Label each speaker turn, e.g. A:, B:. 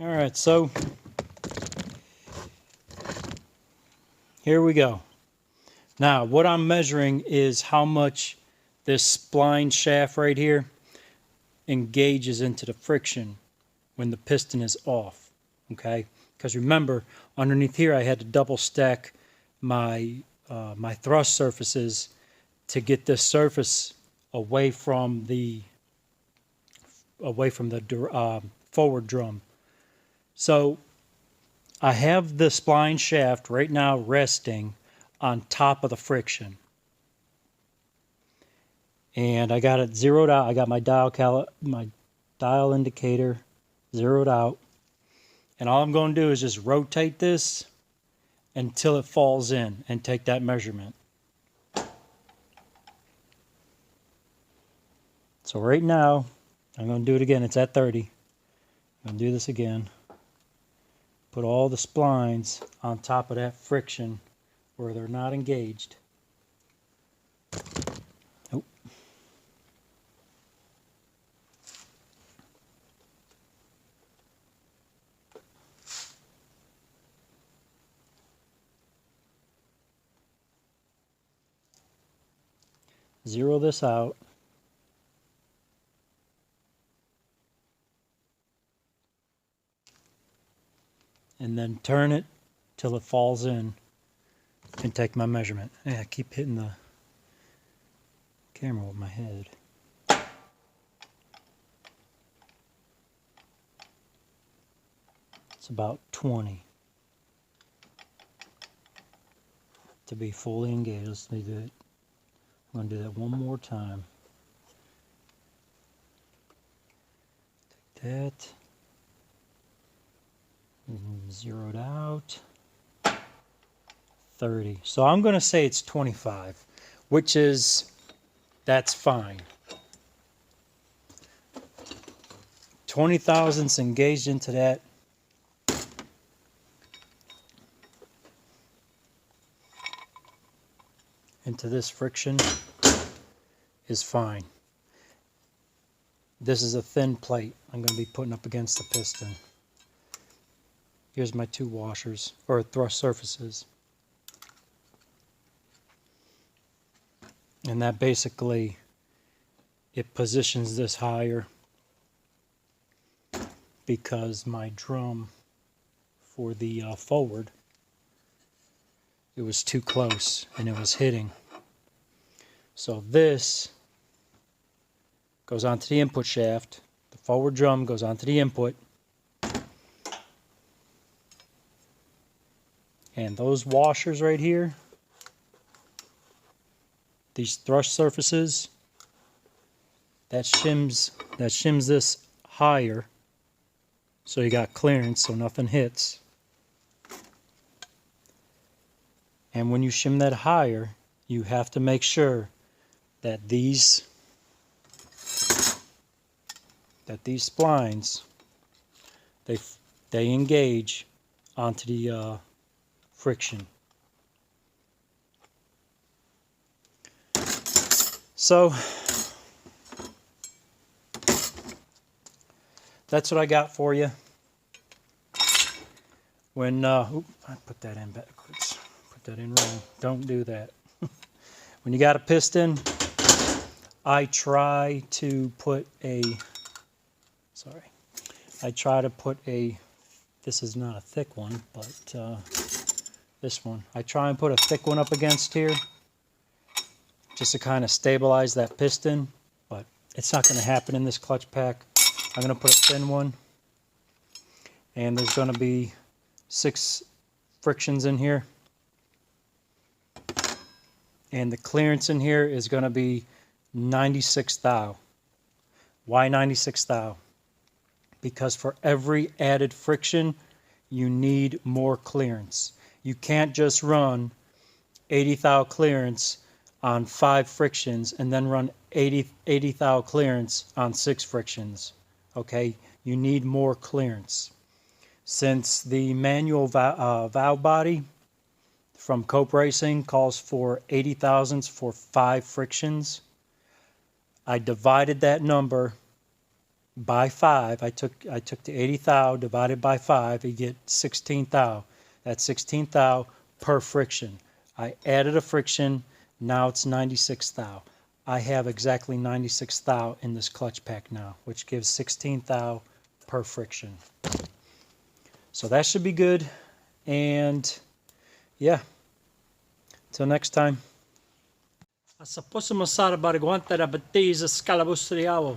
A: All right, so here we go. Now, what I'm measuring is how much this spline shaft right here engages into the friction when the piston is off, okay? Because remember, underneath here I had to double stack my my thrust surfaces to get this surface away from the forward drum. So I have the spline shaft right now resting on top of the friction. And I got it zeroed out. I got my dial indicator zeroed out. And all I'm going to do is just rotate this until it falls in and take that measurement. So right now, I'm going to do it again. It's at 30. I'm going to do this again. Put all the splines on top of that friction where they're not engaged. Nope. Zero this out. And then turn it till it falls in and take my measurement. Yeah, I keep hitting the camera with my head. It's about 20 to be fully engaged. Let's do it. I'm going to do that one more time. Take that. Zeroed out. 30. So I'm going to say it's 25, which is, that's fine. 20 thousandths engaged into that. Into this friction is fine. This is a thin plate I'm going to be putting up against the piston. Here's my two washers, or thrust surfaces. And that basically, it positions this higher because my drum for the forward, it was too close and it was hitting. So this goes onto the input shaft. The forward drum goes onto the input. And those washers right here, these thrust surfaces, that shims this higher so you got clearance so nothing hits. And when you shim that higher, you have to make sure that these splines they engage onto the friction. So that's what I got for you. When I put that in backwards. Put that in wrong. Don't do that. When you got a piston, I try to put a this is not a thick one, but this one. I try and put a thick one up against here just to kind of stabilize that piston, but it's not going to happen in this clutch pack. I'm going to put a thin one, and there's going to be 6 frictions in here, and the clearance in here is going to be 96 thou. Why 96 thou? Because for every added friction, you need more clearance. You can't just run 80 thou clearance on 5 frictions and then run 80 thou clearance on 6 frictions. Okay, you need more clearance. Since the manual valve body from Cope Racing calls for 80 thousandths for 5 frictions, I divided that number by 5. I took the 80 thou divided by 5, you get 16 thou. That's 16 thou per friction. I added a friction, now it's 96 thou. I have exactly 96 thou in this clutch pack now, which gives 16 thou per friction. So that should be good. And yeah, till next time. Sa prossima sala barguanta da battesa scalabustriavo.